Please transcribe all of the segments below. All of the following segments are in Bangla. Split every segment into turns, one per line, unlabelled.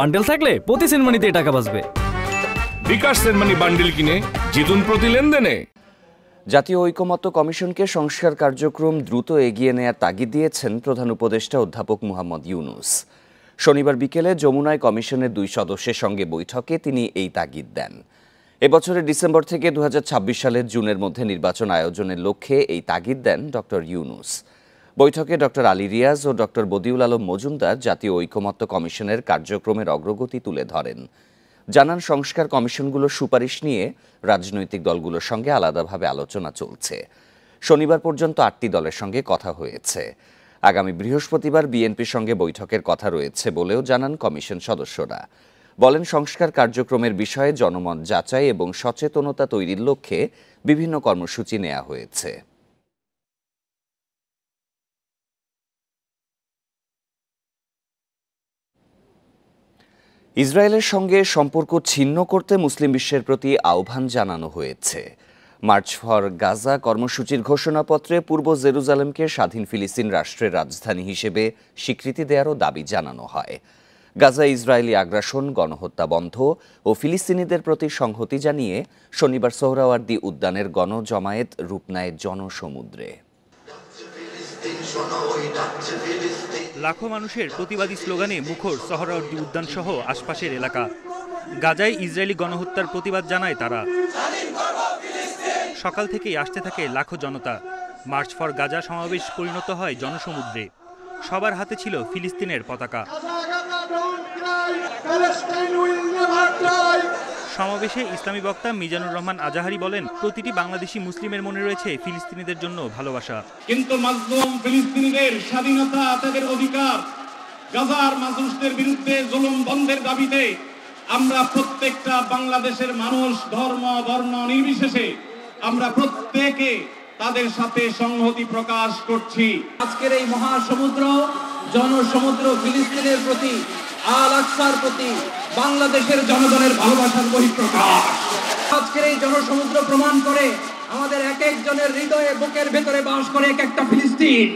বান্ডেল থাকলে প্রতি সেনমানিতে টাকা বাঁচবে।
বিকাশ সেনমানি বান্ডেল কিনে জিতুন প্রতি লেনদেনে।
জাতীয় ঐকমত্য কমিশনকে সংস্কার কার্যক্রম দ্রুত এগিয়ে নেয়ার তাগিদ দিয়েছেন প্রধান উপদেষ্টা অধ্যাপক মুহাম্মদ ইউনূস। শনিবার বিকেলে যমুনায় কমিশনের 2 সদস্যের সঙ্গে বৈঠকে তিনি এই তাগিদ দেন। এবছরের ডিসেম্বর থেকে 2026 সালের জুনের মধ্যে নির্বাচন আয়োজনের লক্ষ্যে এই তাগিদ দেন ডক্টর ইউনূস। বৈঠকে ডক্টর আলী রিয়াজ ও ডক্টর বদিউল আলম মজুমদার জাতীয় ঐকমত্য কমিশনের কার্যক্রমের অগ্রগতি তুলে ধরেন। জানান সংস্কার কমিশনগুলোর সুপারিশ নিয়ে রাজনৈতিক দলগুলোর সঙ্গে আলাদাভাবে আলোচনা চলছে। শনিবার পর্যন্ত 8টি দলের সঙ্গে কথা হয়েছে। আগামী বৃহস্পতিবার বিএনপির সঙ্গে বৈঠকের কথা রয়েছে বলেও জানান কমিশন সদস্যরা। বলেন, সংস্কার কার্যক্রমের বিষয়ে জনমত যাচাই এবং সচেতনতা তৈরির লক্ষ্যে বিভিন্ন কর্মসূচি নেওয়া হয়েছে। ইসরায়েলের সঙ্গে সম্পর্ক ছিন্ন করতে মুসলিম বিশ্বের প্রতি আহ্বান জানানো হয়েছে। মার্চ ফর গাজা কর্মসূচির ঘোষণাপত্রে পূর্ব জেরুজালেমকে স্বাধীন ফিলিস্তিন রাষ্ট্রের রাজধানী হিসেবে স্বীকৃতি দেওয়ারও দাবি জানানো হয়। গাজা ইসরায়েলি আগ্রাসন, গণহত্যা বন্ধ ও ফিলিস্তিনিদের প্রতি সংহতি জানিয়ে শনিবার সোহরাওয়ার্দী উদ্যানের গণজমায়েত রূপ নেয় জনসমুদ্রে।
লাখো মানুষের প্রতিবাদী স্লোগানে মুখর সোহরাওয়ার্দী উদ্যান সহ আশপাশের এলাকা। গাজায় ইসরায়েলি গণহত্যার প্রতিবাদ জানায় তারা। সকাল থেকেই আসতে থাকে লাখো জনতা। মার্চ ফর গাজা সমাবেশ পরিণত হয় জনসমুদ্রে। সবার হাতে ছিল ফিলিস্তিনের পতাকা। সমাবেশে ইসলামী বক্তা মিজানুর রহমান আজাহারি বলেন, প্রতিটি বাংলাদেশি মুসলিমের মনে রয়েছে ফিলিস্তিনিদের জন্য ভালোবাসা।
কিন্তু মাজলুম ফিলিস্তিনিদের স্বাধীনতা, তাদের অধিকার, গাজার মানুষদের বিরুদ্ধে জুলুম বন্ধের দাবিতে আমরা প্রত্যেকটা বাংলাদেশের মানুষ ধর্ম বর্ণ নির্বিশেষে আমরা প্রত্যেকে তাদের সাথে সংহতি প্রকাশ করছি।
আজকের এই মহাসমুদ্র, জনসমুদ্র ফিলিস্তিনের প্রতি, আল আকসার প্রতি বাংলাদেশের জনগণের ভালোবাসার বহিঃপ্রকাশ। আজকের এই জনসমুদ্র প্রমাণ করে আমাদের এক একজনের হৃদয়ে, বুকের ভেতরে বাস করে এক একটা ফিলিস্তিন।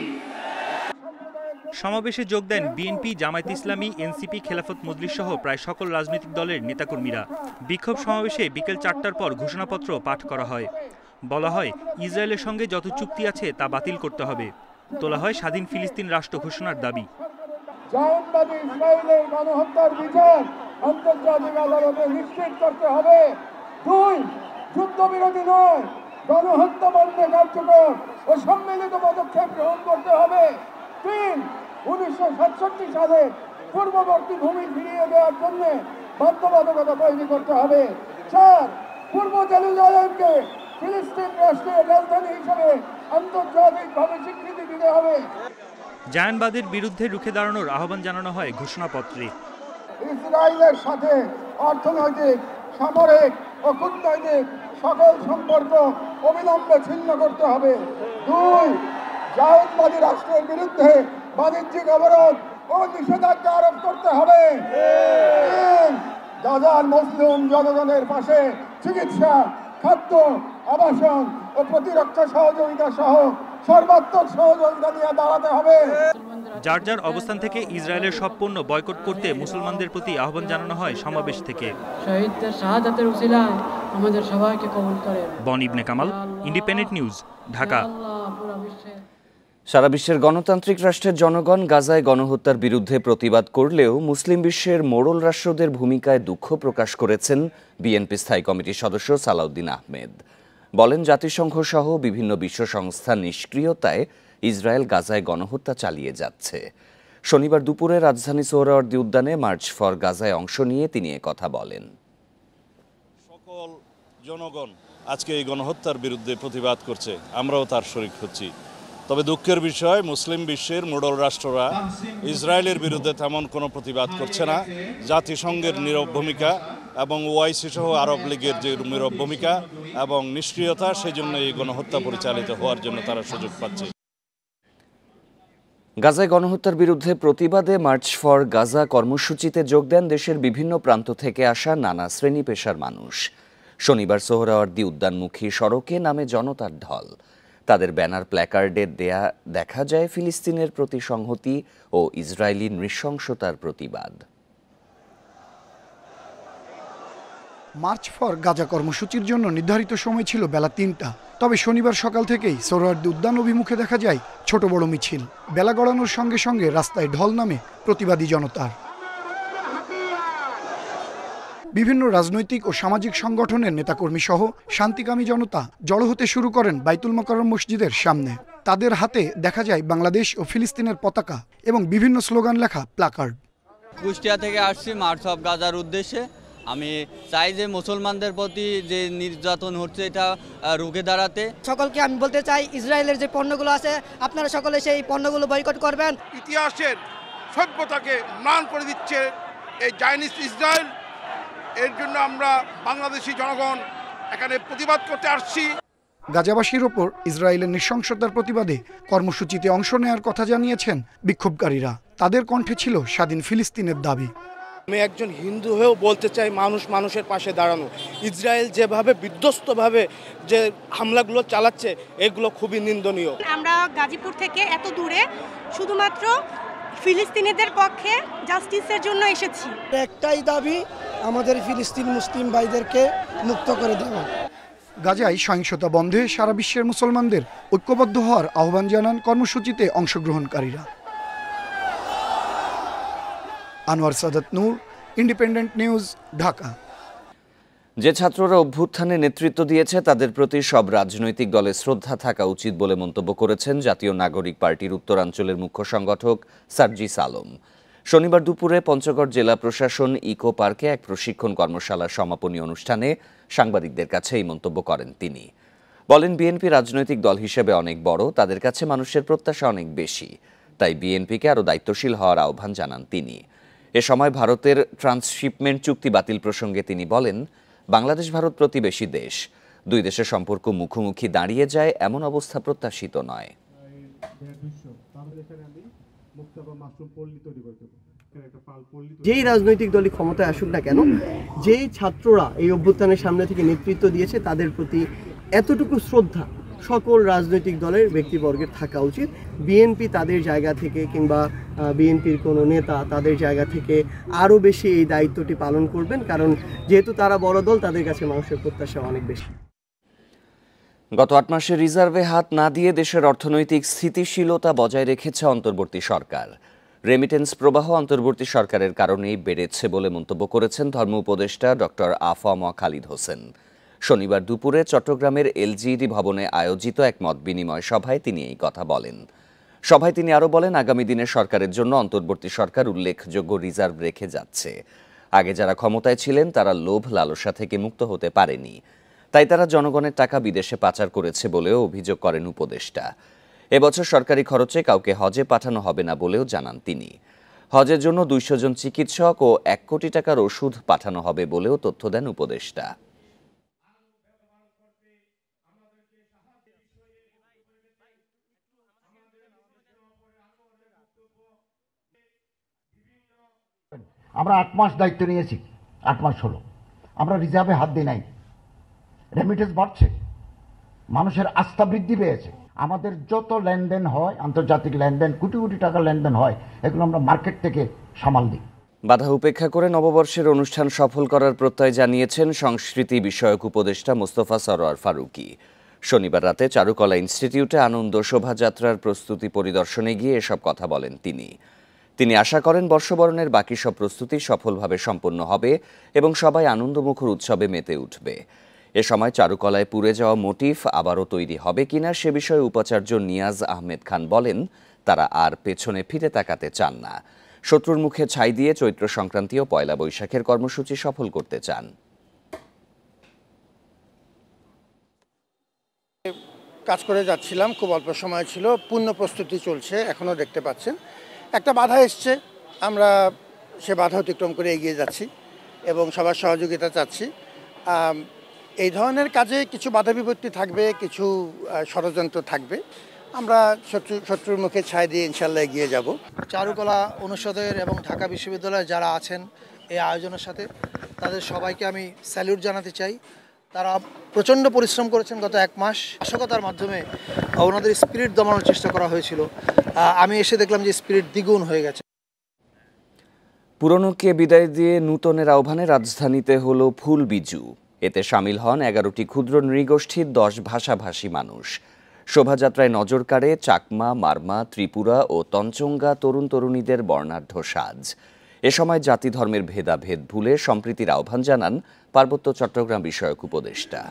সমাবেশে যোগ দেন বিএনপি, জামায়াতে ইসলামী, এনসিপি, খেলাফত মজলিস সহ প্রায় সকল রাজনৈতিক দলের নেতাকর্মীরা। বিক্ষোভ সমাবেশে বিকেল 4টার পর ঘোষণাপত্র পাঠ করা হয়। বলা হয়, ইসরায়েলের সঙ্গে যত চুক্তি আছে তা বাতিল করতে হবে। তোলা হয় স্বাধীন ফিলিস্তিন রাষ্ট্র ঘোষণার দাবি।
জায়নবাদী ইসরায়েলের গণহত্যার বিচার আন্তর্জাতিক আদালতে নিশ্চিত করতে হবে। 2, যুদ্ধবিরতি নয়, গণহত্যা বন্ধে কার্যকর ও সম্মিলিত পদক্ষেপ গ্রহণ করতে হবে। 3, 1967 সালে পূর্ববর্তী ভূমি ফিরিয়ে দেওয়ার জন্য বাধ্যবাধকতা তৈরি করতে হবে। 4, পূর্ব জেরুজালেমকে ফিলিস্তিন রাষ্ট্রের রাজধানী হিসেবে আন্তর্জাতিকভাবে স্বীকৃতি দিতে হবে।
জায়নবাদের বিরুদ্ধে রুখে দাঁড়ানোর আহ্বান জানানো হয় ঘোষণাপত্রে।
ইসরায়েলের সাথে অর্থনৈতিক, সামরিক ও কূটনৈতিক সকল সম্পর্ক অবিলম্বে ছিন্ন করতে হবে। 2, জায়নবাদী রাষ্ট্রের বিরুদ্ধে বাণিজ্যিক অবরোধ ও নিষেধাজ্ঞা আরোপ করতে হবে। 3, গাজার মুসলিম জনগণের পাশে চিকিৎসা, খাদ্য, আবাসন ও প্রতিরক্ষা সহযোগিতা সহ সর্বাত্মক সহযোগিতা নিয়ে দাঁড়াতে হবে।
যার যার অবস্থান থেকে ইসরায়েলের সব পণ্য বয়কট করতে মুসলমানদের প্রতি আহ্বান জানানো হয় সমাবেশ থেকে।
শহীদদের শাহাদাতের উসিলায় আমাদের সবাইকে কবুল করেন।
বন ইবনে কামাল, ইন্ডিপেন্ডেন্ট নিউজ, ঢাকা।
সারা বিশ্বের গণতান্ত্রিক রাষ্ট্রের জনগণ গাজায় গণহত্যার বিরুদ্ধে প্রতিবাদ করলেও মুসলিম বিশ্বের মোড়ল রাষ্ট্রদের ভূমিকায় দুঃখ প্রকাশ করেছেন বিএনপি স্থায়ী কমিটির সদস্য সালাউদ্দিন আহমেদ। বলেন, জাতিসংঘ সহ বিভিন্ন বিশ্ব সংস্থার নিষ্ক্রিয়তায় ইসরায়েল গাজায় গণহত্যা চালিয়ে যাচ্ছে। শনিবার দুপুরে রাজধানী সোহরাওয়ার্দী উদ্যানে মার্চ ফর গাজায় অংশ নিয়ে তিনি কথা বলেন।
সকল জনগণ আজকে এই গণহত্যার বিরুদ্ধে প্রতিবাদ করছে, আমরাও তার শরিক হচ্ছি। তবে দুঃখের বিষয়, মুসলিম বিশ্বের মোড়ল রাষ্ট্ররা ইসরায়েলের বিরুদ্ধে তেমন কোনো প্রতিবাদ করছে না। জাতিসংঘের নীরব ভূমিকা এবং ওআইসি সহ আরব লীগের যে নীরব ভূমিকা এবং নিষ্ক্রিয়তা, সেই জন্য এই গণহত্যা পরিচালিত হওয়ার জন্য তারা সুযোগ পাচ্ছে।
গাজায় গণহত্যার বিরুদ্ধে প্রতিবাদে মার্চ ফর গাজা কর্মসূচিতে যোগ দেন দেশের বিভিন্ন প্রান্ত থেকে আসা নানা শ্রেণী পেশার মানুষ। শনিবার সোহরাওয়ার্দী উদ্যানমুখী সড়কে নামে জনতার ঢল। তাদের ব্যানার, প্ল্যাকার্ডে দেখা যায় ফিলিস্তিনের প্রতি সংহতি ও ইসরায়েলি নৃশংসতার প্রতিবাদ।
মার্চ ফর গাজা কর্মসূচির জন্য নির্ধারিত সময় ছিল বেলা ৩টা। তবে শনিবার সকাল থেকেই সোহরাওয়ার্দী উদ্যান অভিমুখে দেখা যায় ছোট বড় মিছিল। বেলা গড়ানোর সঙ্গে সঙ্গে রাস্তায় ঢল নামে প্রতিবাদী জনতার। বিভিন্ন রাজনৈতিক ও সামাজিক সংগঠনের নেতাকর্মী সহ শান্তিকামী জনতা জড়ো হতে শুরু করেন বাইতুল মোকাররম মসজিদের সামনে। তাদের হাতে দেখা যায় বাংলাদেশ ও ফিলিস্তিনের পতাকা এবং বিভিন্ন স্লোগান লেখা প্ল্যাকার্ড।
কুষ্টিয়া থেকে আসছি মার্চ অফ গাজার উদ্দেশ্যে। আমি চাই যে মুসলমানদের প্রতি যে নির্যাতন হচ্ছে এটা রুখে দাঁড়াতে।
সকলকে আমি বলতে চাই, ইসরায়েলের যে পণ্যগুলো আছে আপনারা সকলে সেই পণ্যগুলো বয়কট করবেন।
ইতিহাসের সভ্যতাকে ম্লান করে দিচ্ছে এই জায়নিস্ট ইসরায়েল। এর জন্য আমরা বাংলাদেশি জনগণ এখানে প্রতিবাদ করতে আসছি।
গাজাবাসীর ওপর ইসরায়েলের নৃশংসতার প্রতিবাদে কর্মসূচিতে অংশ নেওয়ার কথা জানিয়েছেন বিক্ষোভকারীরা। তাদের কণ্ঠে ছিল স্বাধীন ফিলিস্তিনের দাবি।
আমি একজন হিন্দু হয়েও বলতে চাই, মানুষ মানুষের পাশে দাঁড়ানো। ইসরায়েল যেভাবে বিধ্বস্তভাবে যে হামলাগুলো চালাচ্ছে এগুলো খুবই নিন্দনীয়।
আমরা গাজীপুর থেকে এত দূরে শুধুমাত্র ফিলিস্তিনিদের পক্ষে জাস্টিসের জন্য এসেছি।
একটাই দাবি, আমাদের ফিলিস্তিন মুসলিম ভাইদেরকে মুক্ত করে দেওয়া।
গাজায় সহিংসতা বন্ধে সারা বিশ্বের মুসলমানদের ঐক্যবদ্ধ হওয়ার আহ্বান জানান কর্মসূচিতে অংশগ্রহণকারীরা। আনোয়ার সাদাত নূর, ইন্ডিপেন্ডেন্ট নিউজ, ঢাকা।
যে ছাত্ররা অভ্যুত্থানে নেতৃত্ব দিয়েছে তাদের প্রতি সব রাজনৈতিক দলের শ্রদ্ধা থাকা উচিত বলে মন্তব্য করেছেন জাতীয় নাগরিক পার্টির উত্তরাঞ্চলের মুখ্য সংগঠক সার্জিস আলম। শনিবার দুপুরে পঞ্চগড় জেলা প্রশাসন ইকো পার্কে এক প্রশিক্ষণ কর্মশালার সমাপনী অনুষ্ঠানে সাংবাদিকদের কাছে এই মন্তব্য করেন তিনি। বলেন, বিএনপি রাজনৈতিক দল হিসেবে অনেক বড়, তাদের কাছে মানুষের প্রত্যাশা অনেক বেশি, তাই বিএনপিকে আরও দায়িত্বশীল হওয়ার আহ্বান জানান তিনি। এ সময় ভারতের ট্রান্সশিপমেন্ট চুক্তি বাতিল প্রসঙ্গে তিনি বলেন, বাংলাদেশ ভারত প্রতিবেশী দেশ, দুই দেশের সম্পর্ক মুখোমুখি দাঁড়িয়ে যায় এমন অবস্থা প্রত্যাশিত নয়।
যেই রাজনৈতিক দলই ক্ষমতায় আসুক না কেন, যেই ছাত্ররা এই অভ্যুত্থানের সামনে থেকে নেতৃত্ব দিয়েছে তাদের প্রতি এতটুকু শ্রদ্ধা সকল রাজনৈতিক দলের ব্যক্তিবর্গের থাকা উচিত। বিএনপি তাদের জায়গা থেকে কিংবা বিএনপির কোনো নেতা তাদের জায়গা থেকে আরও বেশি এই দায়িত্বটি পালন করবেন, কারণ যেহেতু তারা বড় দল, তাদের কাছে মানুষের প্রত্যাশা অনেক বেশি।
গত ৮ মাসে রিজার্ভে হাত না দিয়ে দেশের অর্থনৈতিক স্থিতিশীলতা বজায় রেখেছে অন্তর্বর্তী সরকার। রেমিটেন্স প্রবাহ অন্তর্বর্তী সরকারের কারণেই বেড়েছে বলে মন্তব্য করেছেন ধর্ম উপদেষ্টা ডক্টর আফম খালিদ হোসেন। শনিবার দুপুরে চট্টগ্রামের এলজিইডি ভবনে আয়োজিত এক মত বিনিময় সভায় তিনি এই কথা বলেন। সভায় তিনি আরও বলেন, আগামী দিনে সরকারের জন্য অন্তর্বর্তী সরকার উল্লেখযোগ্য রিজার্ভ রেখে যাচ্ছে। আগে যারা ক্ষমতায় ছিলেন তারা লোভ লালসা থেকে মুক্ত হতে পারেনি, তাই তারা জনগণের টাকা বিদেশে পাচার করেছে বলেও অভিযোগ করেন উপদেষ্টা। এবছর সরকারি খরচে কাউকে হজে পাঠানো হবে না বলেও জানান তিনি। হজের জন্য 200 জন চিকিৎসক ও 1 কোটি টাকার ওষুধ পাঠানো হবে বলেও তথ্য দেন উপদেষ্টা।
আমরা 8 মাস দায়িত্ব নিয়েছি, 8 মাস হলো, আমরা রিজার্ভে হাত দিই নাই। রেমিটেন্স বাড়ছে, মানুষের আস্থা বৃদ্ধি পেয়েছে। আমাদের যত লেনদেন হয়, আন্তর্জাতিক লেনদেন, কোটি কোটি টাকার লেনদেন হয়, এগুলো আমরা মার্কেট থেকে সামাল দিই।
বাধা উপেক্ষা করে নববর্ষের অনুষ্ঠান সফল করার প্রত্যয় জানিয়েছেন সংস্কৃতি বিষয়ক উপদেষ্টা মোস্তফা সরোয়ার ফারুকী। শনিবার রাতে চারুকলা ইনস্টিটিউটে আনন্দ শোভাযাত্রার প্রস্তুতি পরিদর্শনে গিয়ে এসব কথা বলেন তিনি আশা করেন বর্ষবরণের বাকি সব প্রস্তুতি সফলভাবে সম্পন্ন হবে এবং সবাই আনন্দমুখর উৎসবে মেতে উঠবে। এ সময় চারুকলায় পুড়ে যাওয়া মোটিফ আবারও তৈরি হবে কিনা সে বিষয়ে উপাচার্য নিয়াজ আহমেদ খান বলেন, তারা আর পেছনে ফিরে তাকাতে চান না। শত্রুর মুখে ছাই দিয়ে চৈত্র সংক্রান্তি ও পয়লা বৈশাখের কর্মসূচি সফল করতে চান।
কাজ করে যাচ্ছিলাম, খুব অল্প সময় ছিল, পূর্ণ প্রস্তুতি চলছে, এখনও দেখতে পাচ্ছেন। একটা বাধা এসছে, আমরা সে বাধা অতিক্রম করে এগিয়ে যাচ্ছি এবং সবার সহযোগিতা চাচ্ছি। এই ধরনের কাজে কিছু বাধা বিপত্তি থাকবে, কিছু ষড়যন্ত্র থাকবে, আমরা শত্রুর মুখে ছাই দিয়ে ইনশাল্লাহ এগিয়ে যাব। চারুকলা অনুষদের এবং ঢাকা বিশ্ববিদ্যালয়ে যারা আছেন এই আয়োজনের সাথে, তাদের সবাইকে আমি স্যালিউট জানাতে চাই। তারা প্রচণ্ড পরিশ্রম করেছেন গত 1 মাস। নাশকতার মাধ্যমে ওনাদের স্পিরিট দমানোর চেষ্টা করা হয়েছিল, আমি এসে দেখলাম যে স্পিরিট দ্বিগুণ হয়ে গেছে।
পুরনোকে বিদায় দিয়ে নূতনের আহ্বানে রাজধানীতে হলো ফুল বিজু। এতে সামিল হন 11টি ক্ষুদ্র নৃগোষ্ঠীর 10 ভাষাভাষী মানুষ। শোভাযাত্রায় নজর কাড়ে চাকমা, মারমা, ত্রিপুরা ও তঞ্চঙ্গা তরুণ তরুণীদের বর্ণাঢ্য সাজ। এ সময় জাতি ধর্মের ভেদাভেদ ভুলে সম্প্রীতির আহ্বান জানান পার্বত্য চট্টগ্রাম বিষয়ক উপদেষ্টা।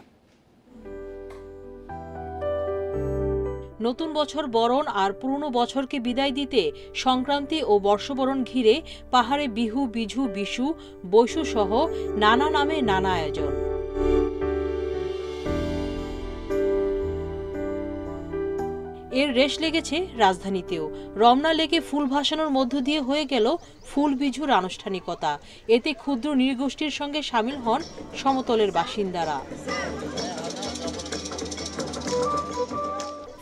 নতুন বছর বরণ আর পুরনো বছরকে বিদায় দিতে সংক্রান্তি ও বর্ষবরণ ঘিরে পাহাড়ে বিহু, বিঝু, বিশু, বৈশু সহ নানা নামে নানা আয়োজন। এর রেশ লেগেছে রাজধানীতেও। রমনা লেকে ফুল ভাসানোর মধ্য দিয়ে হয়ে গেল ফুল বিঝুর আনুষ্ঠানিকতা। এতে ক্ষুদ্র নৃগোষ্ঠীর সঙ্গে সামিল হন সমতলের বাসিন্দারা।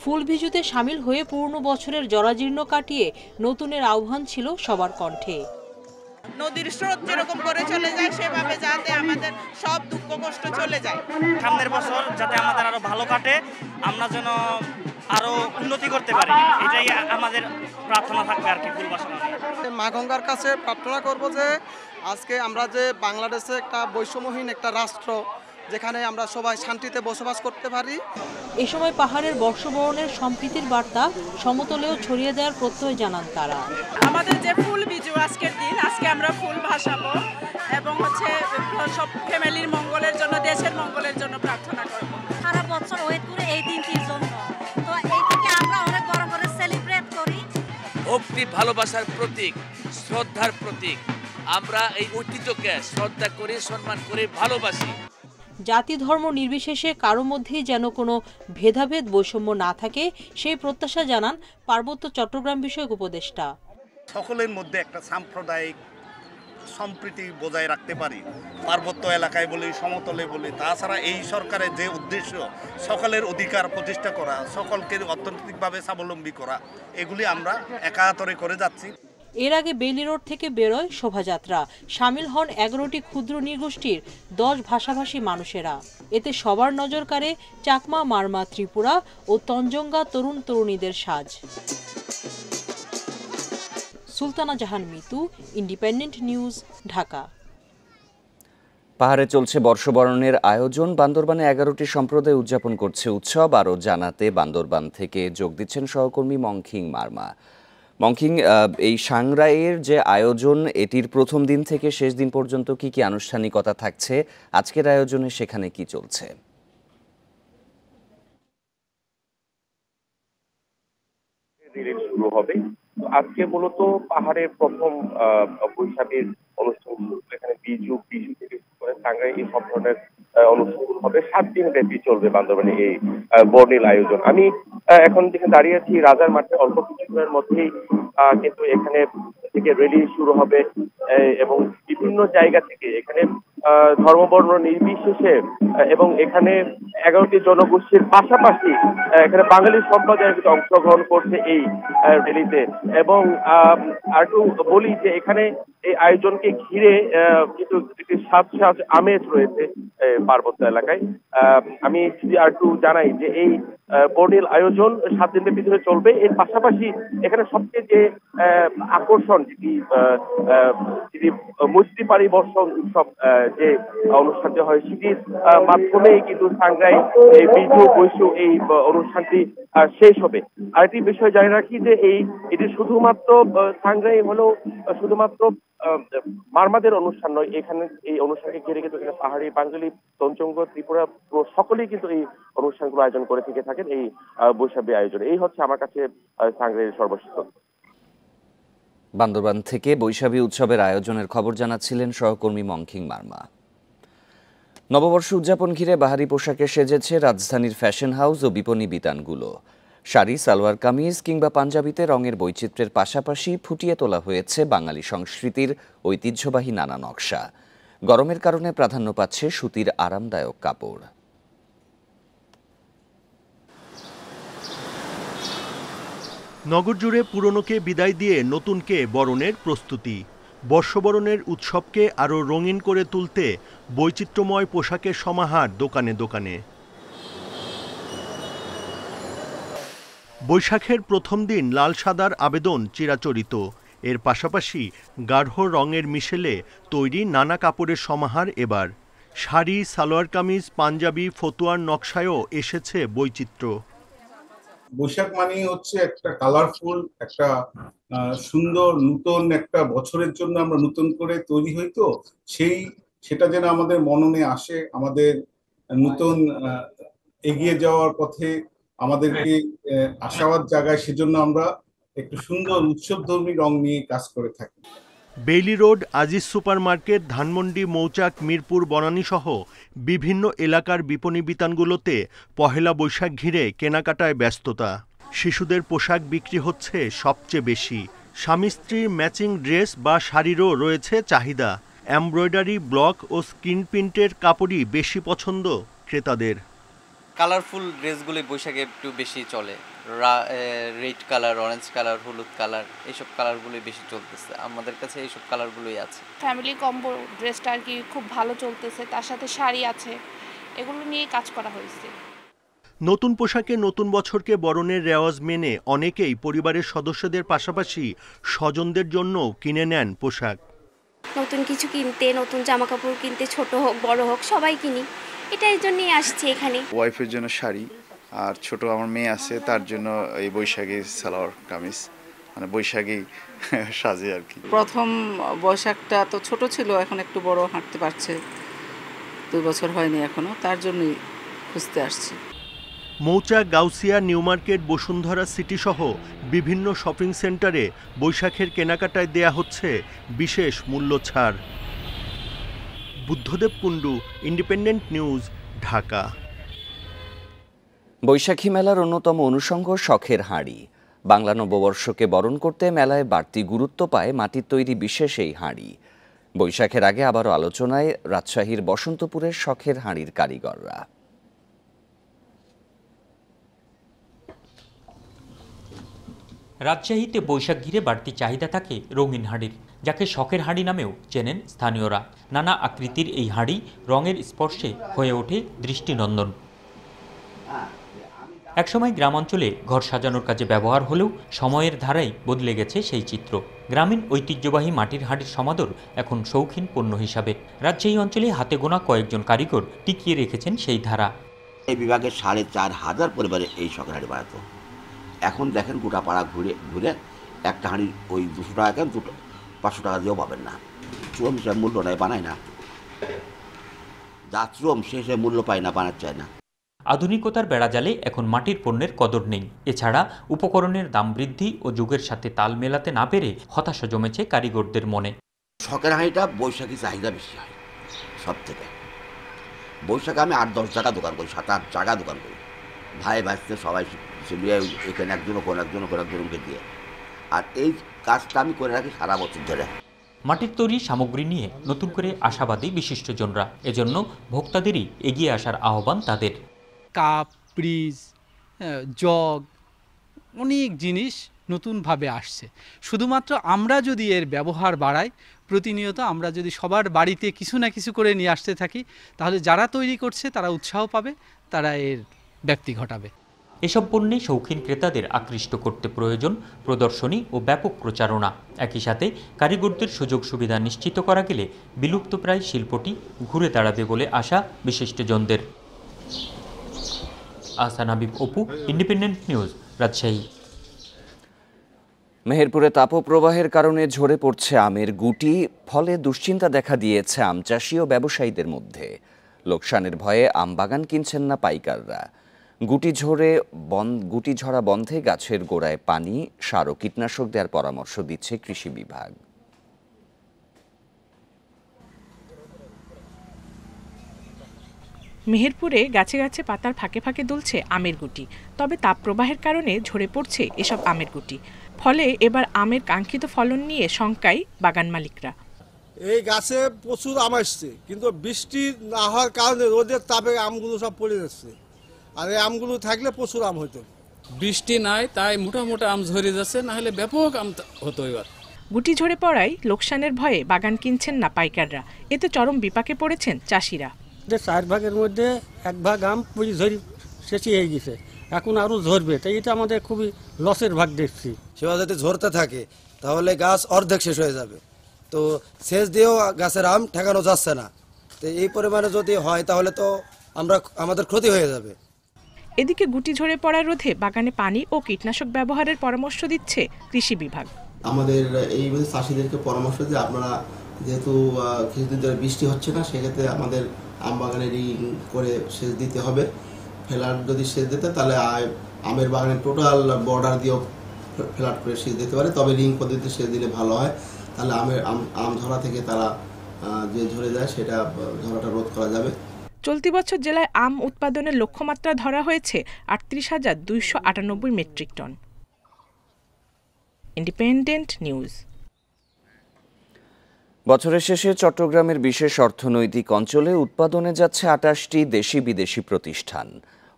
ফুল বিজুতে সামিল হয়ে পুরনো বছরের জরাজীর্ণ কাটিয়ে নতুনের আহ্বান ছিল সবার কণ্ঠে।
নদীর স্রোত যেরকম করে চলে যায় সেভাবে যাতে আমাদের সব দুঃখ কষ্ট চলে যায়।
সামনের বছর যাতে আমাদের আরো ভালো কাটে, আমরা যেন আরো উন্নতি করতে পারি, এটাই আমাদের প্রার্থনা থাকবে আর কি। ফুল ভাসানো
মা গঙ্গার কাছে প্রার্থনা করব যে আজকে আমরা যে বাংলাদেশে একটা বৈষম্যহীন একটা রাষ্ট্র, যেখানে আমরা সবাই শান্তিতে বসবাস করতে পারি।
এ সময় পাহাড়ের বর্ষবরণের সম্প্রীতির বার্তা সমতলেও ছড়িয়ে দেওয়ার প্রত্যয় জানান তারা।
আমাদের যে ফুল বিজু আজকের দিন, আজকে আমরা ফুল ভাসাবো এবং সব ফ্যামিলির মঙ্গলের জন্য, দেশের মঙ্গলের জন্য প্রার্থনা করব।
সারা বছর ওয়েট করে এই দিনটির জন্য, তো এইটাকে আমরা অনেক বড় করে সেলিব্রেট করি।
ভক্তি ভালোবাসার প্রতীক, শ্রদ্ধার প্রতীক। আমরা এই ঐতিহ্যকে শ্রদ্ধা করি, সম্মান করি, ভালোবাসি।
জাতি ধর্ম নির্বিশেষে কারো মধ্যেই যেন কোনো ভেদাভেদ বৈষম্য না থাকে, সেই প্রত্যাশা জানান পার্বত্য চট্টগ্রাম বিষয়ক উপদেষ্টা।
সকলের মধ্যে একটা সাম্প্রদায়িক সম্প্রীতি বজায় রাখতে পারি, পার্বত্য এলাকায় বলি, সমতলে বলি। তাছাড়া এই সরকারের যে উদ্দেশ্য সকলের অধিকার প্রতিষ্ঠা করা, সকলকে অর্থনৈতিকভাবে স্বাবলম্বী করা, এগুলি আমরা একাতরে করে যাচ্ছি।
এর আগে বেইলি রোড থেকে বেরোয় শোভাযাত্রা। সামিল হন 11টি ক্ষুদ্র নৃগোষ্ঠীর 10 ভাষাভাষী মানুষেরা। এতে সবার নজর কাড়ে চাকমা, মারমা, ত্রিপুরা ও তঞ্চঙ্গা তরুণ তরুণীদের সাজ। সুলতানা জাহান মিতু, ইন্ডিপেন্ডেন্ট নিউজ, ঢাকা।
পাহাড়ে চলছে বর্ষবরণের আয়োজন। বান্দরবানে 11টি সম্প্রদায় উদযাপন করছে উৎসব। আরও জানাতে বান্দরবান থেকে যোগ দিচ্ছেন সহকর্মী মংখিং মারমা। মংখিং, এই সাংরাইয়ের যে আয়োজন, এটির প্রথম দিন থেকে শেষ দিন পর্যন্ত কি কি আনুষ্ঠানিকতা থাকছে? আজকের আয়োজনে সেখানে কি চলছে?
শুরু হবে। আজকে মূলত পাহাড়ের প্রথম বৈশাখের অনুষ্ঠান শুরু। এখানে বিজু থেকে শুরু করে সাংরাই, এই সব ধরনের অনুষ্ঠান হবে। 7 দিন ব্যাপী চলবে বান্দরবানে এই বর্ণিল আয়োজন। আমি এখন যেখানে দাঁড়িয়ে আছি রাজার মাঠে, অল্প কিছুক্ষণের মধ্যেই কিন্তু এখানে থেকে র্যালি শুরু হবে এবং বিভিন্ন জায়গা থেকে এখানে ধর্মবর্ণ নির্বিশেষে এবং এখানে 11টি জনগোষ্ঠীর পাশাপাশি এখানে বাঙালি সম্প্রদায় কিন্তু অংশগ্রহণ করছে এই র্যালিতে। এবং আরেকটু বলি যে এখানে এই আয়োজনকে ঘিরে কিন্তু একটি সাজ আমেজ রয়েছে পার্বত্য এলাকায়। আমি যদি আরেকটু জানাই যে এই বর্ণিল আয়োজন 7 দিনের ভিতরে চলবে। এর পাশাপাশি এখানে সবচেয়ে যে আকর্ষণ, যেটি মৈত্রী বর্ষণ উৎসব যে অনুষ্ঠানটি হয়, সেটির মাধ্যমেই কিন্তু সাংরাই এই বিজু বৈশু এই অনুষ্ঠানটি শেষ হবে। আরেকটি বিষয় জানিয়ে রাখি যে এটি শুধুমাত্র সাংরাই হলেও শুধুমাত্র মারমাদের অনুষ্ঠান নয়। এখানে এই অনুষ্ঠানকে ঘিরে কিন্তু এখানে পাহাড়ি, বাঙালি, তঞ্চঙ্গ, ত্রিপুরা সকলেই কিন্তু এই অনুষ্ঠানগুলো আয়োজন করে থেকে থাকেন এই বৈশাখী আয়োজন। এই হচ্ছে আমার কাছে সাংরাইয়ের সর্বশেষ।
বান্দরবান থেকে বৈশাখী উৎসবের আয়োজনের খবর জানাচ্ছিলেন সহকর্মী মংখিং মারমা। নববর্ষ উদযাপন ঘিরে বাহারি পোশাকে সেজেছে রাজধানীর ফ্যাশন হাউস ও বিপণী বিতানগুলো। শাড়ি, সালোয়ার কামিজ কিংবা পাঞ্জাবিতে রঙের বৈচিত্র্যের পাশাপাশি ফুটিয়ে তোলা হয়েছে বাঙালি সংস্কৃতির ঐতিহ্যবাহী নানা নকশা। গরমের কারণে প্রাধান্য পাচ্ছে সুতির আরামদায়ক কাপড়।
নগর জুড়ে পুরনোকে বিদায় দিয়ে নতুনকে বরণের প্রস্তুতি। বর্ষবরণের উৎসবকে আরও রঙিন করে তুলতে বৈচিত্র্যময় পোশাকের সমাহার দোকানে দোকানে। বৈশাখের প্রথম দিন লাল সাদার আবেদন চিরাচরিত। এর পাশাপাশি গাঢ় রঙের মিশেলে তৈরি নানা কাপড়ের সমাহার এবার। শাড়ি, সালোয়ার কামিজ, পাঞ্জাবি, ফতুয়ার নকশায়ও এসেছে বৈচিত্র্য।
বৈশাখ মানেই হচ্ছে একটা কালারফুল, একটা সুন্দর নতুন একটা বছরের জন্য আমরা নতুন করে তৈরি হই, তো সেটা যেন আমাদের মননে আসে, আমাদের নতুন এগিয়ে যাওয়ার পথে আমাদেরকে আশাবাদ জাগায়, সেজন্য আমরা একটু সুন্দর উৎসবধর্মী রং নিয়ে কাজ করে থাকি।
Bailey road, Aziz super market, Dhanmondi, মৌচাক, মিরপুর, বনানী সহ বিভিন্ন এলাকার বিপণী বিতানগুলোতে পহেলা বৈশাখ ঘিরে কেনাকাটায় ব্যস্ততা। শিশুদের পোশাক বিক্রি হচ্ছে সবচেয়ে বেশি। স্বামী স্ত্রীর ম্যাচিং ড্রেস বা শাড়িরও রয়েছে চাহিদা। এমব্রয়ডারি, ব্লক ও স্ক্রিন প্রিন্টের কাপড়ই বেশি পছন্দ ক্রেতাদের।
কালারফুল ড্রেসগুলি বৈশাখে একটু বেশি চলে। রেড কালার, অরেঞ্জ কালার, হলুদ কালার, এইসব কালারগুলি বেশি চলতেছে। আমাদের কাছে এইসব কালারগুলোই আছে।
ফ্যামিলি কম্বো ড্রেসটা আর কি খুব ভালো চলতেছে, তার সাথে শাড়ি আছে, এগুলো নিয়ে কাজ করা হয়েছে।
নতুন পোশাকে নতুন বছরকে বরণের রেওয়াজ মেনে অনেকেই পরিবারের সদস্যদের পাশাপাশি স্বজনদের জন্য কিনে নেন পোশাক।
নতুন কিছু কিনতে, নতুন জামা কাপড় কিনতে, ছোট হোক বড় হোক সবাই কিনি, এটার জন্যই আসছি এখানে।
ওয়াইফের জন্য শাড়ি, আর ছোট আমার মেয়ে আছে তার জন্য এই বৈশাখী সালোয়ার কামিজ, মানে বৈশাখী সাজে আর কি।
প্রথম বৈশাখটা তো ছোট ছিল, এখন একটু বড় হাঁটতে পারছে, 2 বছর হয়নি এখনো, তার জন্যই খুঁজতে আসছি।
মৌচাক, Gausia, new market, Bashundhara city সহ বিভিন্ন শপিং সেন্টারে বৈশাখের কেনাকাটায় দেয়া হচ্ছে বিশেষ মূল্য ছাড়। Buddhadev Kundu, independent news, Dhaka.
বৈশাখী মেলার অন্যতম অনুষঙ্গ শখের হাঁড়ি। বাংলা নববর্ষকে বরণ করতে মেলায় বাড়তি গুরুত্ব পায় মাটির তৈরি বিশেষ এই হাঁড়ি। বৈশাখের আগে আবারও আলোচনায় রাজশাহীর বসন্তপুরের শখের হাঁড়ির কারিগররা।
রাজশাহীতে বৈশাখ ঘিরে বাড়তি চাহিদা থাকে রঙিন হাঁড়ির, যাকে শখের হাঁড়ি নামেও চেনেন স্থানীয়রা। নানা আকৃতির এই হাঁড়ি রঙের স্পর্শে হয়ে ওঠে দৃষ্টিনন্দন। একসময় গ্রামাঞ্চলে ঘর সাজানোর কাজে ব্যবহার হলেও সময়ের ধারায় বদলে গেছে সেই চিত্র। গ্রামীণ ঐতিহ্যবাহী মাটির হাঁড়ির সমাদর এখন শৌখিন পণ্য হিসাবে। রাজশাহী অঞ্চলে হাতে গোনা কয়েকজন কারিগর টিকিয়ে রেখেছেন সেই ধারা।
এই বিভাগে 4500 পরিবারে এই শখের হাঁড়ি বানাতো। এখন দেখেন গোটা পাড়া ঘুরে ঘুরে একটা হাঁড়ি ওই 200 টাকা, কেন 500 টাকা দিয়েও পাবেন না। শ্রম সে মূল্য নেয়, বানায় না। যা শ্রম সে মূল্য পায় না, বানাতে চায় না।
আধুনিকতার বেড়াজালে এখন মাটির পণ্যের কদর নেই। এছাড়া উপকরণের দাম বৃদ্ধি ও যুগের সাথে তাল মেলাতে না পেরে হতাশা জমেছে কারিগরদের মনে।
শখের হাঁড়িটা বৈশাখী চাহিদা বেশি হয় সব থেকে। বৈশাখে আমি 8-10 জায়গা দোকান করি, 7-8 জায়গা দোকান করি, ভাই ভাইতে সবাই এখানে একজনকে দিয়ে। আর এই কাজটা আমি করে রাখি সারা বছর ধরে।
মাটির তৈরি সামগ্রী নিয়ে নতুন করে আশাবাদী বিশিষ্টজনরা। এজন্য ভোক্তাদেরই এগিয়ে আসার আহ্বান তাদের।
কাপ, ব্রিজ, জগ, অনেক জিনিস নতুনভাবে আসছে। শুধুমাত্র আমরা যদি এর ব্যবহার বাড়াই, প্রতিনিয়ত আমরা যদি সবার বাড়িতে কিছু না কিছু করে নিয়ে আসতে থাকি, তাহলে যারা তৈরি করছে তারা উৎসাহ পাবে, তারা এর ব্যাপ্তি ঘটাবে।
এসব পণ্যে শৌখিন ক্রেতাদের আকৃষ্ট করতে প্রয়োজন প্রদর্শনী ও ব্যাপক প্রচারণা। একই সাথে কারিগরদের সুযোগ সুবিধা নিশ্চিত করা গেলে বিলুপ্তপ্রায় শিল্পটি ঘুরে দাঁড়াবে বলে আশা বিশিষ্টজনদের। Ahsan Habib, Apu, independent news, Rajshahi.
মেহেরপুরে তাপপ্রবাহের কারণে ঝরে পড়ছে আমের গুটি, ফলে দুশ্চিন্তা দেখা দিয়েছে আম চাষি ও ব্যবসায়ীদের মধ্যে। লোকসানের ভয়ে আম বাগান কিনছেন না পাইকাররা। গুটি ঝরা বন্ধে গাছের গোড়ায় পানি, সার ও কীটনাশক দেওয়ার পরামর্শ দিচ্ছে কৃষি বিভাগ।
মেহেরপুরে গাছে গাছে পাতার ফাঁকে ফাঁকে দুলছে আমের গুটি। তবে তাপপ্রবাহের কারণে ঝরে পড়ছে এসব আমের গুটি। ফলে এবার আমের কাঙ্ক্ষিত ফলন নিয়ে শঙ্কায় বাগান মালিকরা।
এই গাছে প্রচুর আম আসছে, কিন্তু বৃষ্টি না হওয়ার কারণে রোদের তাপে আমগুলো সব পড়ে যাচ্ছে। আর এই আমগুলো থাকলে প্রচুর আম হতো।
বৃষ্টি নাই, তাই মোটা মোটা আম ঝরে যাচ্ছে, না হলে ব্যাপক আম হতো। এবার
গুটি ঝরে পড়ায় লোকসানের ভয়ে বাগান কিনছেন না পাইকাররা। এতে চরম বিপাকে পড়েছেন চাষিরা।
4 ভাগের মধ্যে 1 ভাগ আম পুরি ঝরি শেষই হয়ে গেছে,
এখন আরও ঝরবে, তাই এটা আমাদের খুবই লসের ভাগ দেখছি।
সেবা যদি ঝরতে থাকে তাহলে গাছ অর্ধেক শেষ হয়ে যাবে, তো সেচ দিয়েও গাছের আম ঠেকানো যাচ্ছে না। তো এই পরিমাণে যদি হয় তাহলে তো আমাদের ক্ষতি হয়ে যাবে।
এদিকে গুটি ঝরে পড়া রোধে বাগানে পানি ও কীটনাশক ব্যবহারের পরামর্শ দিচ্ছে কৃষি বিভাগ।
আমাদের এই চাষিদেরকে পরামর্শ যে আপনারা যেহেতু কিছুদিন ধরে বৃষ্টি হচ্ছে না, সেক্ষেত্রে আমাদের আম বাগানে রিং করে সেচ দিতে হবে। ফ্ল্যাট যদি সেচ দিতে তাহলে আমের বাগানে টোটাল বর্ডার দিয়েও ফ্ল্যাট করে সেচ দিতে পারে, তবে রিং পদ্ধতিতে সেচ দিলে ভালো হয়। তাহলে আম ধরা থেকে তারা যে ঝরে যায় সেটা ধরাটা রোধ করা যাবে।
চলতি বছর জেলায় আম উৎপাদনের লক্ষ্যমাত্রা ধরা হয়েছে ৩৮,২৯৮ মেট্রিক টন। Independent news.
বছরের শেষে চট্টগ্রামের বিশেষ অর্থনৈতিক অঞ্চলে উৎপাদনে যাচ্ছে ২৮টি দেশি বিদেশি প্রতিষ্ঠান।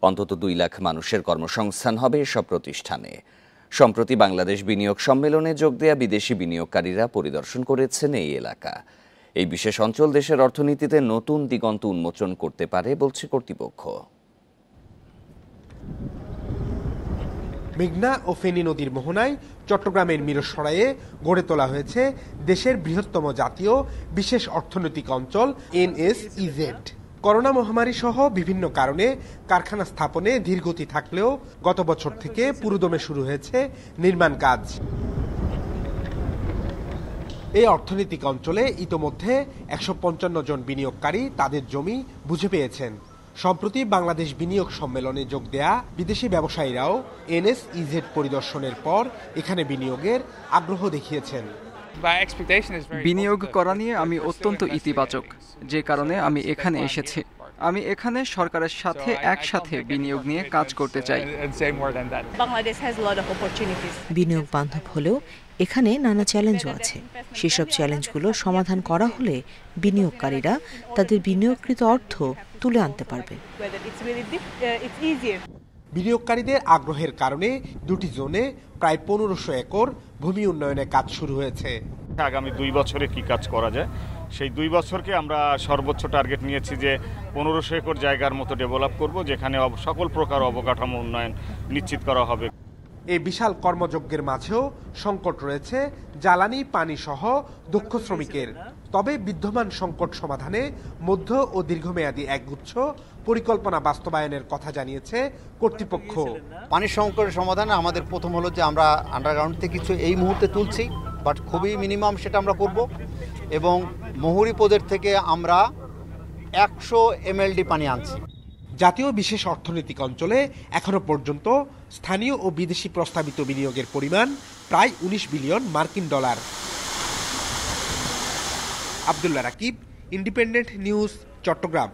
অন্তত ২ লাখ মানুষের কর্মসংস্থান হবে এসব প্রতিষ্ঠানে। সম্প্রতি বাংলাদেশ বিনিয়োগ সম্মেলনে যোগ দেয়া বিদেশি বিনিয়োগকারীরা পরিদর্শন করেছেন এই এলাকা। এই বিশেষ অঞ্চল দেশের অর্থনীতিতে নতুন দিগন্ত উন্মোচন করতে পারে বলছে কর্তৃপক্ষ।
মেঘনা ও ফেনী নদীর মোহনায় চট্টগ্রামের মিরসরাইয়ে গড়ে তোলা হয়েছে দেশের বৃহত্তম জাতীয় বিশেষ অর্থনৈতিক অঞ্চল NSEZ। করোনা মহামারী সহ বিভিন্ন কারণে কারখানা স্থাপনে ধীরগতি থাকলেও গত বছর থেকে পুরোদমে শুরু হয়েছে নির্মাণ কাজ। এই অর্থনৈতিক অঞ্চলে ইতোমধ্যে ১৫৫ জন বিনিয়োগকারী তাদের জমি বুঝে পেয়েছেন। সম্প্রতি বাংলাদেশ বিনিয়োগ সম্মেলনে যোগ দেয়া বিদেশি ব্যবসায়ীরাও NSEZ পরিদর্শনের পর এখানে বিনিয়োগের আগ্রহ দেখিয়েছেন।
বিনিয়োগ করা নিয়ে আমি অত্যন্ত ইতিবাচক, যে কারণে আমি এখানে এসেছি। আমি এখানে সরকারের সাথে একসাথে বিনিয়োগ নিয়ে কাজ করতে চাই।
বিনিয়োগ বান্ধব হলেও এখানে নানা চ্যালেঞ্জও আছে। সেসব চ্যালেঞ্জগুলো সমাধান করা হলে বিনিয়োগকারীরা তাদের বিনিয়োগকৃত অর্থ তুলে আনতে পারবে।
বিনিয়োগকারীদের আগ্রহের কারণে দুটি জোনে প্রায় ১৫০০ একর ভূমি উন্নয়নে কাজ শুরু হয়েছে।
আগামী 2 বছরে কি কাজ করা যায়, সেই 2 বছরকে আমরা সর্বোচ্চ টার্গেট নিয়েছি যে ১৫০০ একর জায়গার মতো ডেভেলপ করব, যেখানে সকল প্রকার অবকাঠামো উন্নয়ন নিশ্চিত করা হবে।
এই বিশাল কর্মযজ্ঞের মাঝেও সংকট রয়েছে জ্বালানি, পানি সহ দক্ষ শ্রমিকের। তবে বিদ্যমান সংকট সমাধানে মধ্য ও দীর্ঘমেয়াদী একগুচ্ছ পরিকল্পনা বাস্তবায়নের কথা জানিয়েছে কর্তৃপক্ষ।
পানির সংকটের সমাধানে আমাদের প্রথম হলো যে আমরা আন্ডারগ্রাউন্ড থেকে কিছু এই মুহূর্তে তুলছি, বাট খুবই মিনিমাম সেটা আমরা করব, এবং মহুরী প্রজেক্ট থেকে আমরা 100 MLD পানি আনছি।
জাতীয় বিশেষ অর্থনৈতিক অঞ্চলে এখনো পর্যন্ত স্থানীয় ও বিদেশি প্রস্তাবিত বিনিয়োগের পরিমাণ প্রায় 19 বিলিয়ন মার্কিন dollar. Abdullah Rakib, Independent News, Chattogram.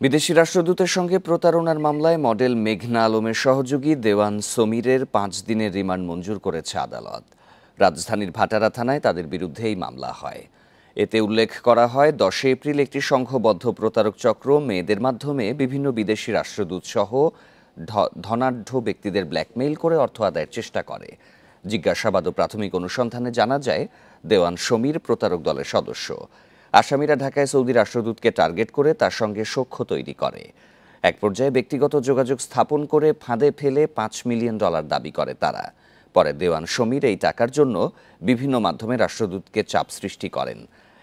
বিদেশি রাষ্ট্রদূতের সঙ্গে প্রতারণার মামলায় মডেল মেঘনা আলমের সহযোগী দেওয়ান সমীরের 5 দিনের রিমান্ড মঞ্জুর করেছে আদালত। রাজধানীর ভাটারা থানায় তাদের বিরুদ্ধে এই মামলা হয়। এতে উল্লেখ করা হয় 10 এপ্রিল একটি সংঘবদ্ধ প্রতারক চক্র মেয়েদের মাধ্যমে বিভিন্ন বিদেশি রাষ্ট্রদূত সহ ধনাঢ্য ব্যক্তিদের ব্ল্যাকমেইল করে অর্থ আদায়ের চেষ্টা করে। জিজ্ঞাসাবাদ ও প্রাথমিক অনুসন্ধানে জানা যায় দেওয়ান সমীর প্রতারক দলের সদস্য। আসামিরা ঢাকায় সৌদি রাষ্ট্রদূতকে টার্গেট করে তার সঙ্গে সখ্য তৈরি করে। এক পর্যায়ে ব্যক্তিগত যোগাযোগ স্থাপন করে ফাঁদে ফেলে $5 মিলিয়ন দাবি করে তারা। পরে দেওয়ান সমীর এই টাকার জন্য বিভিন্ন মাধ্যমে রাষ্ট্রদূতকে চাপ সৃষ্টি করেন।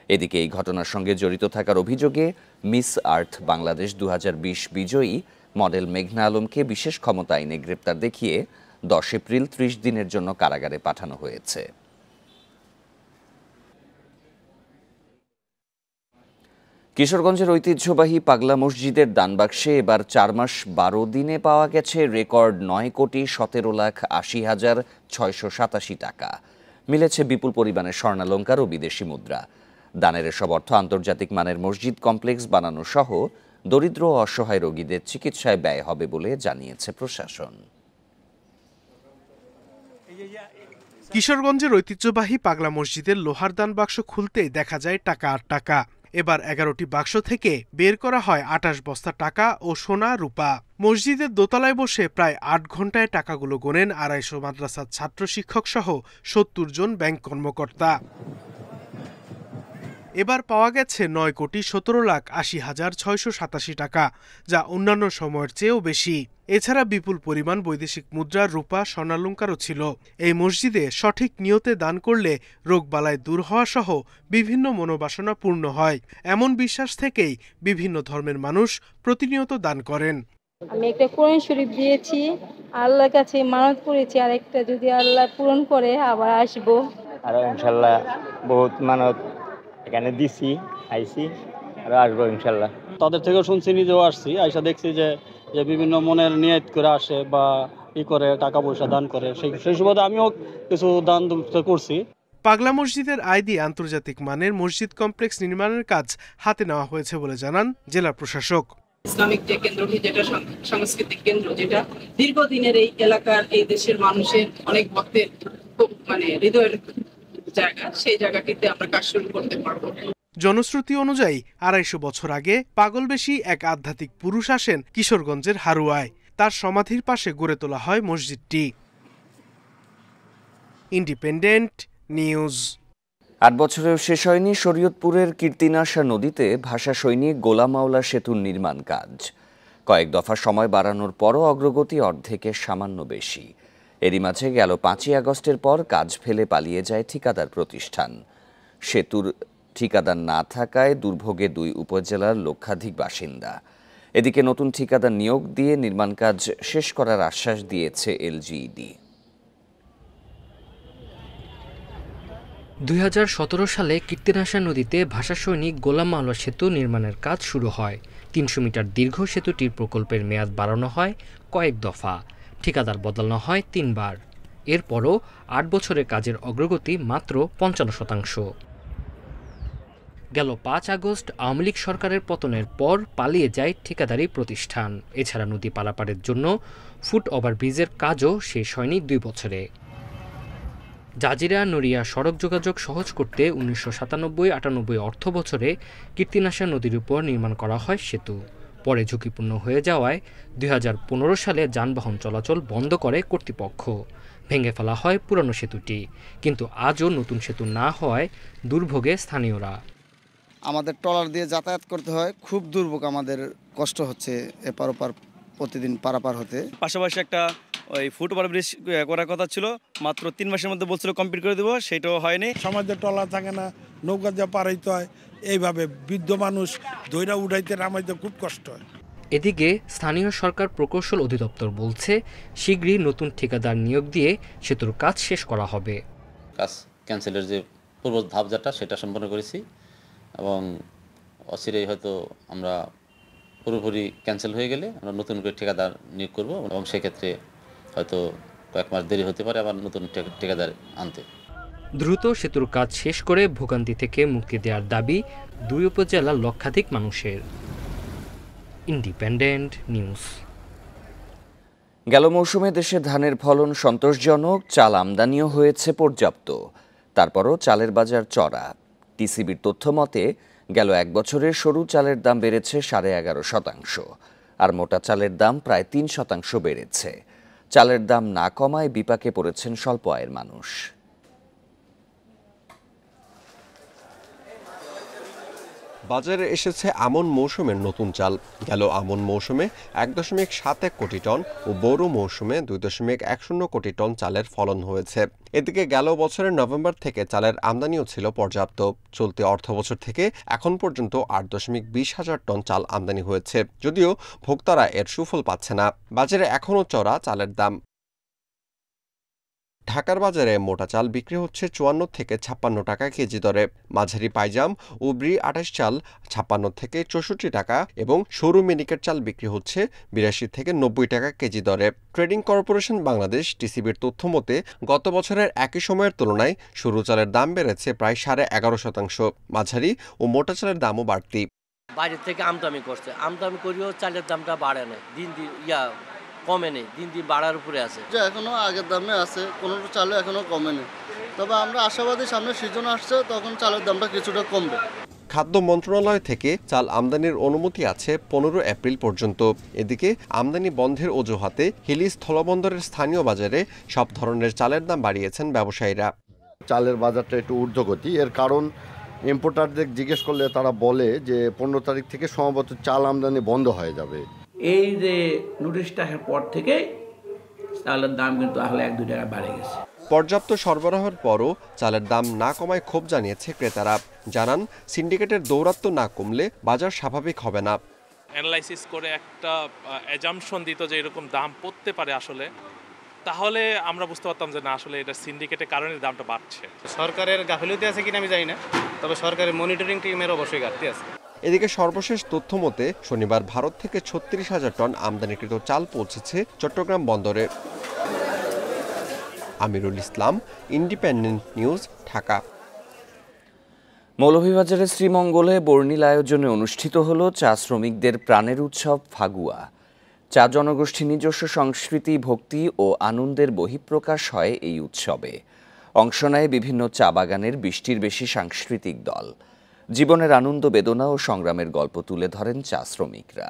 এদিকে এই ঘটনার সঙ্গে জড়িত থাকার অভিযোগে মিস আর্থ বাংলাদেশ 2020 বিজয়ী মডেল মেঘনা আলমকে বিশেষ ক্ষমতা আইনে গ্রেপ্তার দেখিয়ে 10 এপ্রিল 30 দিনের জন্য কারাগারে পাঠানো হয়েছে। কিশোরগঞ্জের ঐতিহ্যবাহী পাগলা মসজিদের দানবাক্সে এবার 4 মাস 12 দিনে পাওয়া গেছে রেকর্ড 9,17,80,687 টাকা। মিলেছে বিপুল পরিমাণের স্বর্ণালংকার ও বিদেশি মুদ্রা। দানের এসব অর্থ আন্তর্জাতিক মানের মসজিদ কমপ্লেক্স বানানো সহ দরিদ্র ও অসহায় রোগীদের চিকিৎসায় ব্যয় হবে বলে জানিয়েছে প্রশাসন।
কিশোরগঞ্জের ঐতিহ্যবাহী পাগলা মসজিদের লোহার দান বাক্স খুলতেই দেখা যায় টাকা আর টাকা। এবার 11টি বাক্স থেকে বের করা হয় 28 বস্তা টাকা ও সোনা রূপা। মসজিদের দোতলায় বসে প্রায় 8 ঘন্টায় টাকাগুলো গোনেন 250 মাদ্রাসার ছাত্র শিক্ষক সহ 70 জন ব্যাংক কর্মকর্তা। এবার পাওয়া গেছে 9,17,80,687 টাকা, যা অন্যান্য সময়ের চেয়েও বেশি। এছাড়া বিপুল পরিমাণ বৈদেশিক মুদ্রা, রূপা, স্বর্ণালংকারও ছিল। এই মসজিদে সঠিক নিয়তে দান করলে রোগবালাই দূর হওয়া সহ বিভিন্ন মনোবাসনা পূর্ণ হয়, এমন বিশ্বাস থেকেই বিভিন্ন ধর্মের মানুষ প্রতিনিয়ত দান করেন।
আমি একটা কোরআন শরীফ দিয়েছি, আল্লাহর কাছে মানত করেছি, আর একটা যদি আল্লাহ পূরণ করে আবার আসবো।
আর ইনশাল্লাহ বহুত মানত এখানে দিছি, আইছি আর আসবো ইনশাল্লাহ।
তাদের থেকেও শুনছি, নিজেও আসছি, আইসা দেখছি যে বিভিন্ন মনের নিয়ত করে আসে বা করে টাকা পয়সা দান করে, সেই সুবাদে আমিও কিছু দান করছি।
পাগলা মসজিদের আয় দিয়ে আন্তর্জাতিক মানের মসজিদ কমপ্লেক্স নির্মাণের কাজ হাতে নেওয়া হয়েছে বলে জানান জেলা প্রশাসক।
ইসলামিক যে কেন্দ্রটি, যেটা সাংস্কৃতিক কেন্দ্র, যেটা দীর্ঘদিনের এই এলাকার, এই দেশের মানুষের অনেক ভক্তের হৃদয়ের জায়গা, সেই জায়গাটিতে আমরা কাজ শুরু করতে পারবো।
জনশ্রুতি অনুযায়ী 250 বছর আগে পাগলবেশী এক আধ্যাত্মিক পুরুষ আসেন কিশোরগঞ্জের হারুয়ায়। তার সমাধির পাশে গড়ে তোলা হয় মসজিদটি। Independent news.
8 বছরেও শেষ হয়নি শরীয়তপুরের কীর্তিনাশা নদীতে ভাষা সৈনিক গোলাম মাওলা সেতুর নির্মাণ কাজ। কয়েক দফা সময় বাড়ানোর পরও অগ্রগতি অর্ধেকের সামান্য বেশি। এরই মাঝে গেল 5ই আগস্টের পর কাজ ফেলে পালিয়ে যায় ঠিকাদার প্রতিষ্ঠান। সেতুর ঠিকাদার না থাকায় দুর্ভোগে 2 উপজেলার লক্ষাধিক বাসিন্দা। এদিকে নতুন ঠিকাদার নিয়োগ দিয়ে নির্মাণ কাজ শেষ করার আশ্বাস দিয়েছে এলজিইডি।
2017 সালে কীর্তিনাশা নদীতে ভাষা সৈনিক গোলাম মাওলা সেতু নির্মাণের কাজ শুরু হয়। 300 মিটার দীর্ঘ সেতুটির প্রকল্পের মেয়াদ বাড়ানো হয় কয়েক দফা, ঠিকাদার বদলানো হয় 3 বার। এরপরও 8 বছরের কাজের অগ্রগতি মাত্র 55%। গেল 5 আগস্ট আওয়ামী লীগ সরকারের পতনের পর পালিয়ে যায় ঠিকাদারি প্রতিষ্ঠান। এছাড়া নদী পারাপারের জন্য ফুট ওভারব্রিজের কাজও শেষ হয়নি 2 বছরে। জাজিরা নড়িয়া সড়ক যোগাযোগ সহজ করতে 1997-98 অর্থ বছরে কীর্তিনাশা নদীর উপর নির্মাণ করা হয় সেতু। পরে ঝুঁকিপূর্ণ হয়ে যাওয়ায় 2015 সালে যানবাহন চলাচল বন্ধ করে কর্তৃপক্ষ। ভেঙে ফেলা হয় পুরনো সেতুটি, কিন্তু আজও নতুন সেতু না হওয়ায় দুর্ভোগে স্থানীয়রা।
আমাদের ট্রলার দিয়ে যাতায়াত করতে হয়, খুব দুর্ভোগ, আমাদের কষ্ট হচ্ছে এপার ওপার প্রতিদিন পারাপার হতে।
পাশাপাশি একটা ফুট ওভারব্রিজ করার কথা ছিল, মাত্র 3 মাসের মধ্যে বলছিল কমপ্লিট করে দেবো, সেটাও হয়নি।
সমাজের ট্রলার থাকে না, নৌকা দিয়ে পার হইতে হয়, এইভাবে বৃদ্ধ মানুষ দইরা উঠাইতে নামাইতে খুব কষ্ট হয়।
এদিকে স্থানীয় সরকার প্রকৌশল অধিদপ্তর বলছে শীঘ্রই নতুন ঠিকাদার নিয়োগ দিয়ে সেতুর কাজ শেষ করা হবে।
কাজ ক্যান্সেলের যে পূর্ব ধাপ যেটা সেটা সম্পন্ন করেছি এবং অচিরেই হয়তো আমরা পুরোপুরি ক্যান্সেল হয়ে গেলে আমরা নতুন করে ঠিকাদার নিয়োগ করব এবং সেক্ষেত্রে হয়তো কয়েক মাস দেরি হতে পারে আবার নতুন ঠিকাদার আনতে।
দ্রুত সেতুর কাজ শেষ করে ভোগান্তি থেকে মুক্তি দেওয়ার দাবি 2 উপজেলার লক্ষাধিক মানুষের। Independent news.
গেল মৌসুমে দেশে ধানের ফলন সন্তোষজনক, চাল আমদানিও হয়েছে পর্যাপ্ত। তারপরও চালের বাজার চড়া। টিসিবির তথ্য মতে গেল 1 বছরে সরু চালের দাম বেড়েছে 11.5%, আর মোটা চালের দাম প্রায় 3% বেড়েছে। চালের দাম না কমায় বিপাকে পড়েছেন স্বল্প আয়ের মানুষ।
বাজারে এসেছে আমন মৌসুমের নতুন চাল। গেল আমন মৌসুমে 1.71 কোটি টন ও বোরো মৌসুমে 2.10 কোটি টন চালের ফলন হয়েছে। এদিকে গেল বছরের নভেম্বর থেকে চালের আমদানিও ছিল পর্যাপ্ত। চলতি অর্থবছর থেকে এখন পর্যন্ত 8.20 হাজার টন চাল আমদানি হয়েছে, যদিও ভোক্তারা এর সুফল পাচ্ছে না। বাজারে এখনও চড়া চালের দাম। ঢাকার বাজারে মোটা চাল বিক্রি হচ্ছে 54 থেকে 56 টাকা কেজি দরে, মাঝারি পাইজাম ও ব্রি 28 চাল 56 থেকে 64 টাকা এবং সরু মিনিকেট চাল বিক্রি হচ্ছে 82 থেকে 90 টাকা কেজি দরে। ট্রেডিং কর্পোরেশন বাংলাদেশ টিসিবির তথ্য মতে গত বছরের একই সময়ের তুলনায় সরু চালের দাম বেড়েছে প্রায় 11.5%, মাঝারি ও মোটা চালের দামও বাড়তি।
বাইরে থেকে আমদানি করছে, আমদানি করিও চালের দামটা বাড়ে না, দিন দিন কমে নেই, দিন দিন বাড়ার উপরে আছে।
এখনো আগের দামে আছে, কোনো চালে এখনো কমে নেই, তবে আমরা আশাবাদী সামনে সিজন আসছে তখন চালের দামটা কিছুটা কমবে।
খাদ্য মন্ত্রণালয় থেকে চাল আমদানির অনুমতি আছে 15 এপ্রিল পর্যন্ত। এদিকে আমদানি বন্ধের অজুহাতে হিলি স্থলবন্দরের স্থানীয় বাজারে সব ধরনের চালের দাম বাড়িয়েছেন ব্যবসায়ীরা।
চালের বাজারটা একটু ঊর্ধ্বগতি, এর কারণ ইম্পোর্টারদের জিজ্ঞেস করলে তারা বলে যে 15 তারিখ থেকে সম্ভবত চাল আমদানি বন্ধ হয়ে যাবে।
এই যে নোটিশটা আসার পর থেকে চালের দাম কিন্তু আসলে 1-2 টাকা বেড়ে গেছে।
পর্যাপ্ত সরবরাহের পরও চালের দাম না কমায় ক্ষোভ জানিয়েছে ক্রেতারা। জানান, সিন্ডিকেটের দৌরাত্ম্য না কমলে বাজার স্বাভাবিক হবে না।
অ্যানালাইসিস করে একটা অ্যাজাম্পশন দিত যে এরকম দাম পড়তে পারে আসলে, তাহলে আমরা বুঝতে পারতাম যে না আসলে এটা সিন্ডিকেটের কারণে দামটা বাড়ছে।
সরকারের গাফিলতি আছে কিনা আমি জানি না, তবে সরকারের মনিটরিং টিমের অবশ্যই ঘাটতি আছে।
এদিকে সর্বশেষ তথ্য মতে শনিবার ভারত থেকে 36,000 টন আমদানিকৃত চাল পৌঁছেছে চট্টগ্রাম বন্দরে। Amirul Islam, independent news, Dhaka.
মৌলভীবাজারের শ্রীমঙ্গলে বর্ণিল আয়োজনে অনুষ্ঠিত হল চা শ্রমিকদের প্রাণের উৎসব ফাগুয়া। চা জনগোষ্ঠীর নিজস্ব সংস্কৃতি, ভক্তি ও আনন্দের বহিঃপ্রকাশ হয় এই উৎসবে। অংশ নেয় বিভিন্ন চা বাগানের 20টির বেশি সাংস্কৃতিক দল। জীবনের আনন্দ, বেদনা ও সংগ্রামের গল্প তুলে ধরেন চা শ্রমিকরা।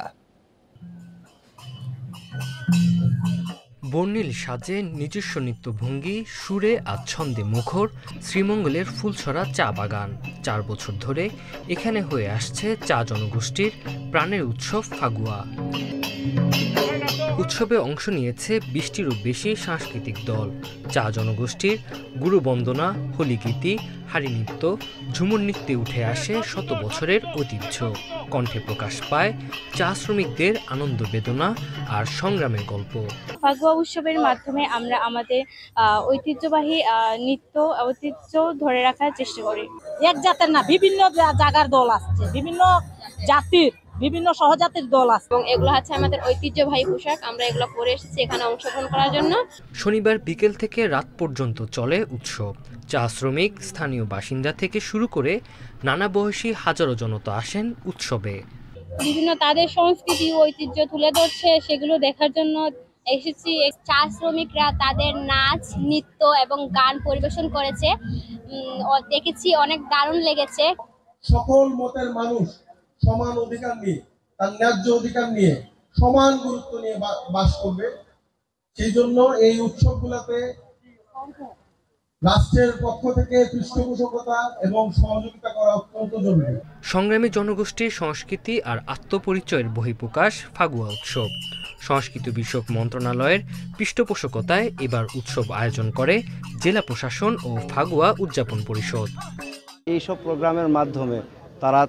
বর্ণিল সাজে নিজস্ব নৃত্যভঙ্গি, সুরে আচ্ছন্দে মুখর শ্রীমঙ্গলের ফুলছড়া চা বাগান। 4 বছর ধরে এখানে হয়ে আসছে চা জনগোষ্ঠীর প্রাণের উৎসব ফাগুয়া। উৎসবে অংশ নিয়েছে 20টিরও বেশি সাংস্কৃতিক দল। চা জনগোষ্ঠীর গুরুবন্দনা, হোলিগীতি, হাড়ি নৃত্য, ঝুমুর নৃত্যে উঠে আসে শত বছরের ঐতিহ্য। কণ্ঠে প্রকাশ পায় চা শ্রমিকদের আনন্দ, বেদনা আর সংগ্রামের গল্প।
ফাগুয়া উৎসবের মাধ্যমে আমরা আমাদের ঐতিহ্যবাহী নৃত্য, ঐতিহ্য ধরে রাখার চেষ্টা করি।
এক জাতের না, বিভিন্ন জায়গার দল আসছে, বিভিন্ন জাতির, বিভিন্ন সহজাতির দল আছে
এবং এগুলো হচ্ছে আমাদের ঐতিহ্যবাহী পোশাক। আমরা এগুলো পরে এসেছি এখানে অংশগ্রহণ করার জন্য।
শনিবার বিকেল থেকে রাত পর্যন্ত চলে উৎসব। চা শ্রমিক, স্থানীয় বাসিন্দা থেকে শুরু করে নানা বয়সী হাজারো জনতা আসেন উৎসবে।
বিভিন্ন তাদের সংস্কৃতি, ঐতিহ্য তুলে ধরছে, সেগুলো দেখার জন্য এসেছি।
চা শ্রমিকরা তাদের নাচ, নৃত্য এবং গান পরিবেশন করেছে, দেখেছি, অনেক দারুণ লেগেছে।
সকল মতের মানুষ সমান অধিকার নিয়ে, তার ন্যায্য অধিকার নিয়ে সমান গুরুত্ব নিয়ে বাস করবে। সেই জন্য এই উৎসবগুলোতে রাষ্ট্রের পক্ষ থেকে পৃষ্ঠপোষকতা এবং সহযোগিতা করা অত্যন্ত জরুরি।
সংগ্রামী জনগোষ্ঠীর সংস্কৃতি আর আত্মপরিচয়ের বহিঃপ্রকাশ ফাগুয়া উৎসব। সংস্কৃতি বিষয়ক মন্ত্রণালয়ের পৃষ্ঠপোষকতায় এবার উৎসব আয়োজন করে জেলা প্রশাসন ও ফাগুয়া উদযাপন পরিষদ।
এইসব প্রোগ্রামের মাধ্যমে তারা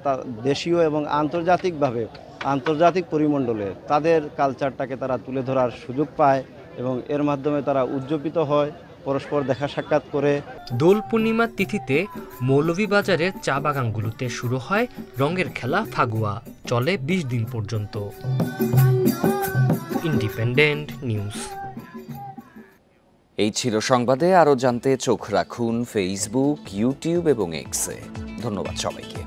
দেশীয় এবং আন্তর্জাতিকভাবে আন্তর্জাতিক পরিমণ্ডলে তাদের কালচারটাকে তারা তুলে ধরার সুযোগ পায় এবং এর মাধ্যমে তারা উজ্জীবিত হয়, পরস্পর দেখা সাক্ষাৎ করে।
দোল পূর্ণিমার তিথিতে মৌলভীবাজারের চা বাগানগুলোতে শুরু হয় রঙের খেলা ফাগুয়া, চলে 20 দিন পর্যন্ত। Independent news.
এই ছিল সংবাদে। আরও জানতে চোখ রাখুন ফেসবুক, ইউটিউব এবং এক্সে। ধন্যবাদ সবাইকে।